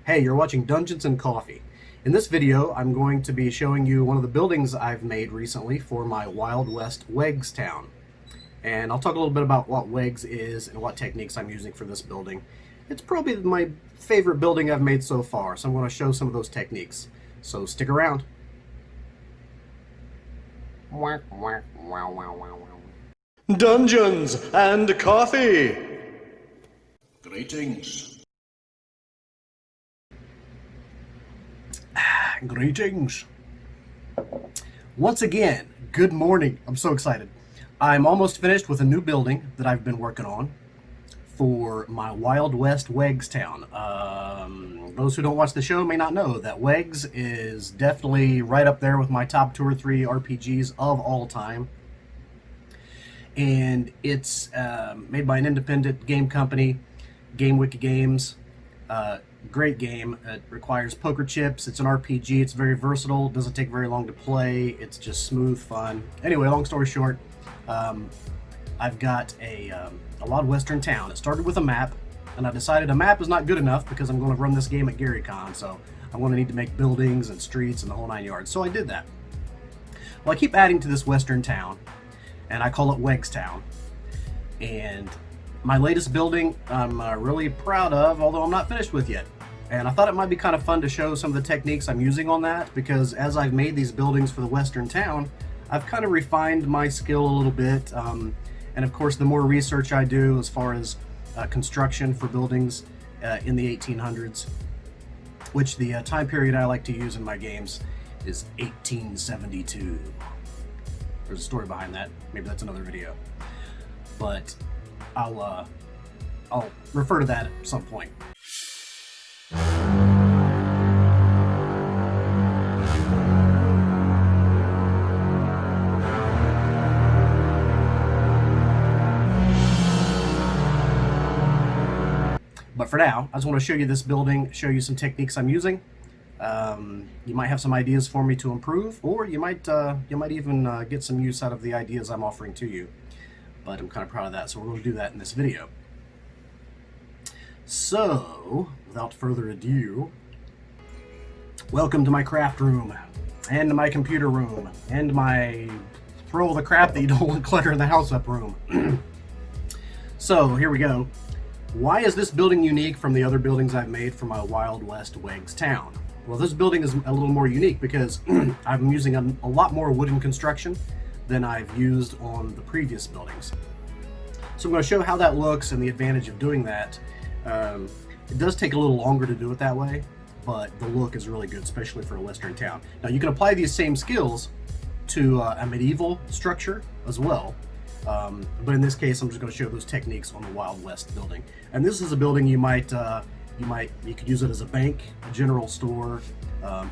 Hey, you're watching Dungeons and Coffee. In this video, I'm going to be showing you one of the buildings I've made recently for my Wild West Wegs town. And I'll talk a little bit about what Wegs is and what techniques I'm using for this building. It's probably my favorite building I've made so far, so I'm going to show some of those techniques. So stick around. Dungeons and Coffee! Greetings. Greetings. Once again, good morning. I'm so excited. I'm almost finished with a new building that I've been working on for my Wild West Wegs town. Those who don't watch the show may not know that Wegs is definitely right up there with my top 2 or 3 RPGs of all time. And it's made by an independent game company, GameWiki Games. Great game. It requires poker chips. It's an RPG. It's very versatile. It doesn't take very long to play. It's just smooth fun. Anyway, long story short, I've got a Wild Western town. It started with a map, and I decided a map is not good enough because I'm going to run this game at GaryCon, so I'm going to need to make buildings and streets and the whole 9 yards. So I did that. Well, I keep adding to this Western town, and I call it Wegs Town. And my latest building I'm really proud of, although I'm not finished with yet. And I thought it might be kind of fun to show some of the techniques I'm using on that, because as I've made these buildings for the Western town, I've kind of refined my skill a little bit. And of course, the more research I do as far as construction for buildings in the 1800s, which the time period I like to use in my games is 1872. There's a story behind that. Maybe that's another video. But I'll refer to that at some point. But for now, I just want to show you this building, show you some techniques I'm using. You might have some ideas for me to improve, or you might even get some use out of the ideas I'm offering to you. But I'm kind of proud of that, so we're going to do that in this video. So, without further ado, welcome to my craft room, and my computer room, and my throw all the crap that you don't want cluttering the house up room. So, here we go. Why is this building unique from the other buildings I've made for my Wild West Wegs town? Well, this building is a little more unique because I'm using a lot more wooden construction than I've used on the previous buildings. So I'm going to show how that looks and the advantage of doing that. It does take a little longer to do it that way, but the look is really good, especially for a Western town. Now you can apply these same skills to a medieval structure as well. But in this case, I'm just going to show those techniques on the Wild West building. And this is a building you could use it as a bank, a general store,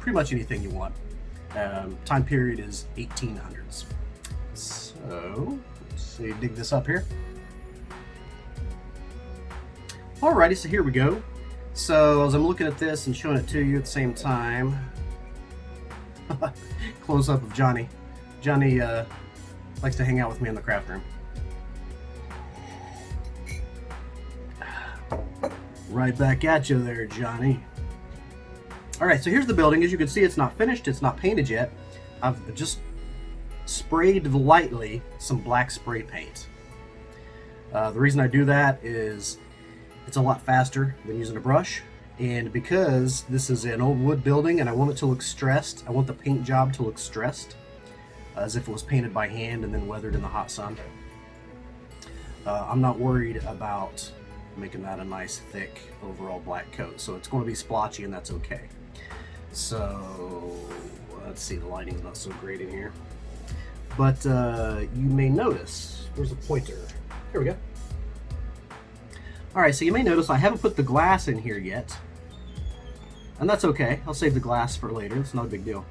pretty much anything you want. Time period is 1800s. So let's see, dig this up here. Alrighty, so here we go. So as I'm looking at this and showing it to you at the same time, close up of Johnny. Johnny likes to hang out with me in the craft room. Right back at you there, Johnny. Alright, so here's the building. As you can see, it's not finished, it's not painted yet. I've just sprayed lightly some black spray paint. The reason I do that is it's a lot faster than using a brush, and because this is an old wood building and I want it to look stressed, I want the paint job to look stressed, as if it was painted by hand and then weathered in the hot sun. I'm not worried about making that a nice thick overall black coat, so it's going to be splotchy and that's okay. So let's see, the lighting's not so great in here, but you may notice, where's the pointer? Here we go. Alright, so you may notice I haven't put the glass in here yet, and that's okay. I'll save the glass for later, it's not a big deal.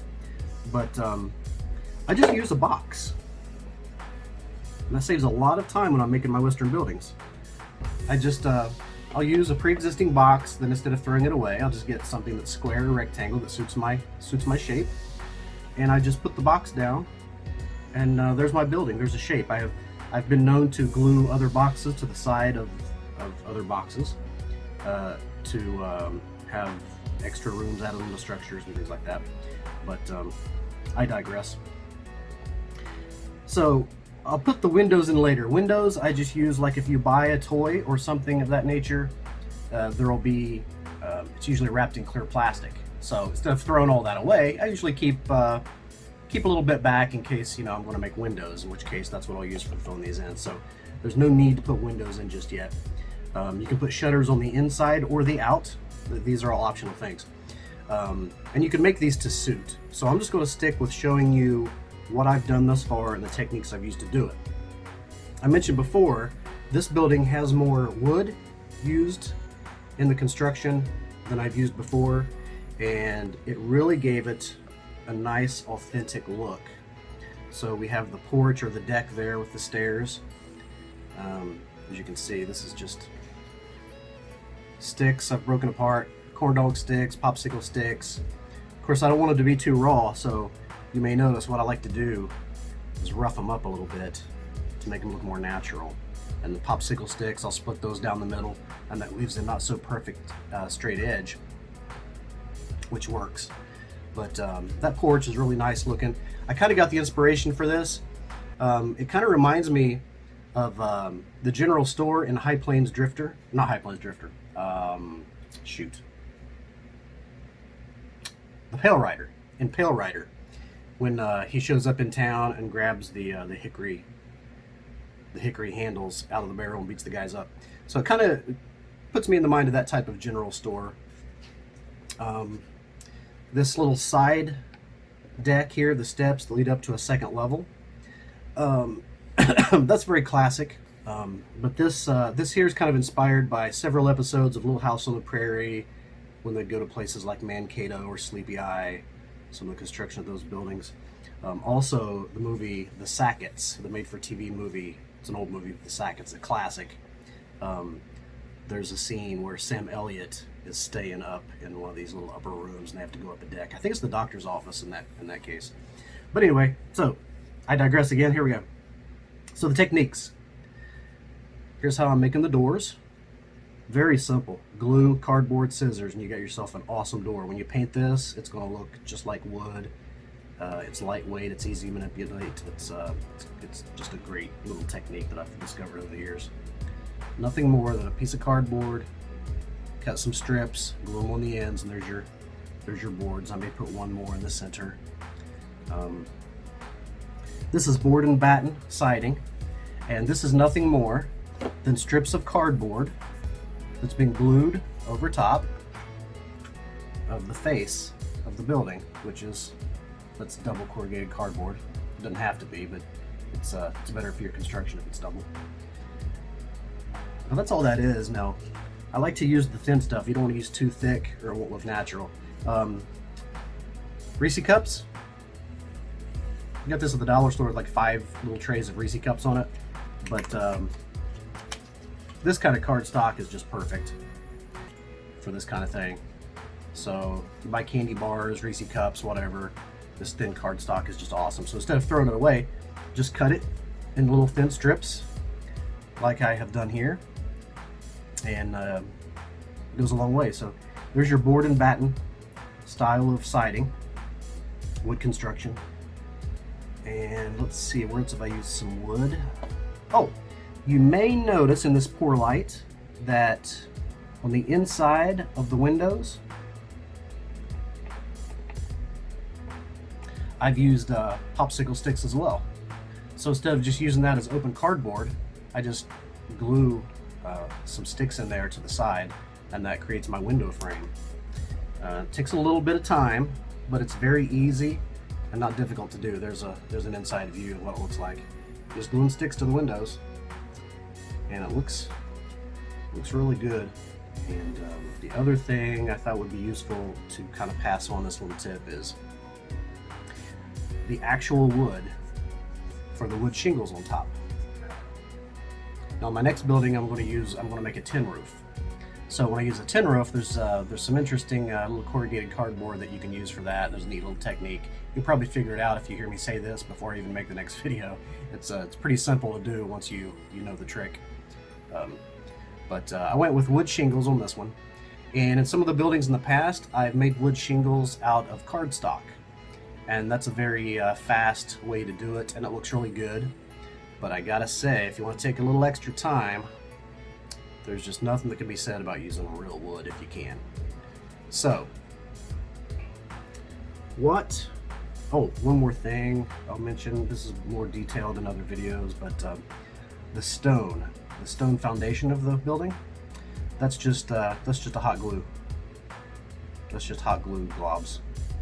But I just use a box, and that saves a lot of time when I'm making my Western buildings. I'll use a pre-existing box, then instead of throwing it away, I'll just get something that's square or rectangle that suits my shape, and I just put the box down, and there's my building. There's a shape. I've been known to glue other boxes to the side of other boxes to have extra rooms added on the structures and things like that. But I digress. So I'll put the windows in later. Windows I just use like if you buy a toy or something of that nature, there'll be, it's usually wrapped in clear plastic. So instead of throwing all that away, I usually keep a little bit back in case, you know, I'm going to make windows, in which case that's what I'll use for filling these in. So there's no need to put windows in just yet. You can put shutters on the inside or the out. These are all optional things. And you can make these to suit. So I'm just going to stick with showing you what I've done thus far and the techniques I've used to do it. I mentioned before, this building has more wood used in the construction than I've used before, and it really gave it a nice authentic look. So we have the porch or the deck there with the stairs. As you can see, this is just sticks I've broken apart, corn dog sticks, popsicle sticks. Of course, I don't want it to be too raw, so you may notice what I like to do is rough them up a little bit to make them look more natural. And the popsicle sticks, I'll split those down the middle, and that leaves a not so perfect straight edge, which works. But that porch is really nice looking. I kind of got the inspiration for this. It kind of reminds me of the general store in High Plains Drifter. Not High Plains Drifter. Shoot. The Pale Rider. In Pale Rider. When he shows up in town and grabs the hickory handles out of the barrel and beats the guys up. So it kind of puts me in the mind of that type of general store. This little side deck here, the steps that lead up to a second level, that's very classic. But this here is kind of inspired by several episodes of Little House on the Prairie, when they go to places like Mankato or Sleepy Eye, some of the construction of those buildings. Also, the movie The Sackets, the made-for-TV movie. It's an old movie, The Sackets, a classic. There's a scene where Sam Elliott is staying up in one of these little upper rooms, and they have to go up a deck. I think it's the doctor's office in that case. But anyway, so I digress again. Here we go. So the techniques. Here's how I'm making the doors. Very simple. Glue, cardboard, scissors, and you got yourself an awesome door. When you paint this, it's going to look just like wood. It's lightweight. It's easy to manipulate. It's just a great little technique that I've discovered over the years. Nothing more than a piece of cardboard, cut some strips, glue them on the ends, and there's your boards. I may put one more in the center. This is board and batten siding, and this is nothing more than strips of cardboard that's been glued over top of the face of the building, which is, that's double corrugated cardboard. It doesn't have to be, but it's better for your construction if it's double. Now that's all that is. Now, I like to use the thin stuff. You don't want to use too thick or it won't look natural. Reese cups. You got this at the dollar store with like 5 little trays of Reese cups on it. But this kind of cardstock is just perfect for this kind of thing. So you buy candy bars, Reese cups, whatever. This thin cardstock is just awesome. So instead of throwing it away, just cut it in little thin strips like I have done here. And it goes a long way. So there's your board and batten style of siding, wood construction. And let's see, where else have I used some wood? Oh, you may notice in this poor light that on the inside of the windows, I've used popsicle sticks as well. So instead of just using that as open cardboard, I just glue some sticks in there to the side, and that creates my window frame. It takes a little bit of time, but it's very easy and not difficult to do. There's an inside view of what it looks like. Just gluing sticks to the windows, and it looks really good. And the other thing I thought would be useful to kind of pass on this little tip is the actual wood for the wood shingles on top. Now my next building I'm going to make a tin roof. So when I use a tin roof, there's some interesting little corrugated cardboard that you can use for that. There's a neat little technique. You'll probably figure it out if you hear me say this before I even make the next video. It's pretty simple to do once you know the trick. But I went with wood shingles on this one, And in some of the buildings in the past, I've made wood shingles out of cardstock. And that's a very fast way to do it, and it looks really good. But I gotta say, if you want to take a little extra time, there's just nothing that can be said about using real wood if you can. So, what? Oh, one more thing I'll mention. This is more detailed in other videos, but the stone foundation of the building, that's just a hot glue. That's just hot glue globs.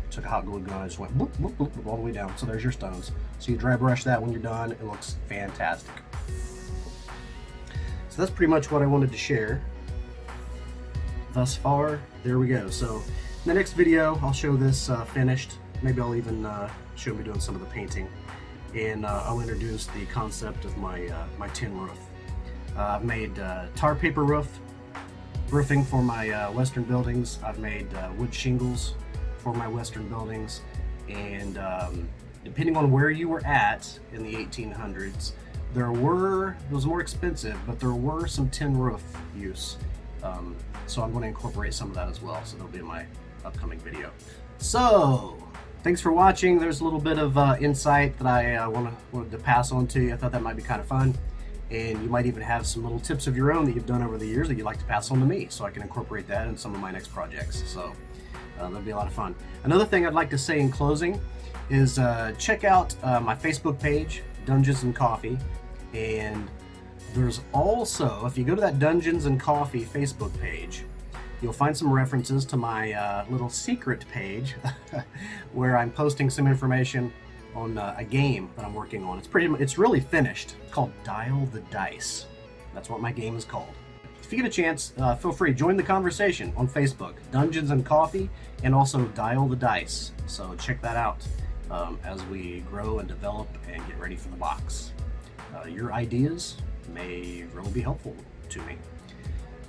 Took a hot glue gun and just went bloop, bloop, bloop, bloop, all the way down. So there's your stones. So you dry brush that when you're done. It looks fantastic. So that's pretty much what I wanted to share thus far. There we go. So in the next video, I'll show this finished. Maybe I'll even show me doing some of the painting. And I'll introduce the concept of my tin roof. I've made tar paper roofing for my western buildings. I've made wood shingles for my western buildings, and depending on where you were at in the 1800s, it was more expensive, but there were some tin roof use. So I'm going to incorporate some of that as well, so that'll be in my upcoming video. So thanks for watching. There's a little bit of insight that I wanted to pass on to you. I thought that might be kind of fun, and you might even have some little tips of your own that you've done over the years that you'd like to pass on to me, so I can incorporate that in some of my next projects. So that'll be a lot of fun. Another thing I'd like to say in closing is check out my Facebook page, Dungeons and Coffee. And there's also, if you go to that Dungeons and Coffee Facebook page, you'll find some references to my little secret page where I'm posting some information on a game that I'm working on. It's really finished. It's called Dial the Dice. That's what my game is called. If you get a chance, feel free, join the conversation on Facebook, Dungeons and Coffee, and also Dial the Dice. So check that out as we grow and develop and get ready for the box. Your ideas may really be helpful to me.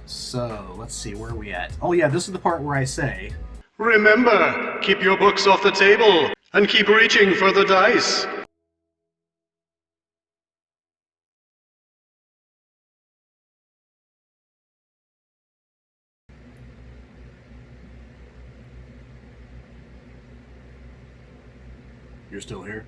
So let's see, where are we at? Oh yeah, this is the part where I say, Remember, keep your books off the table and keep reaching for the dice. you're still here?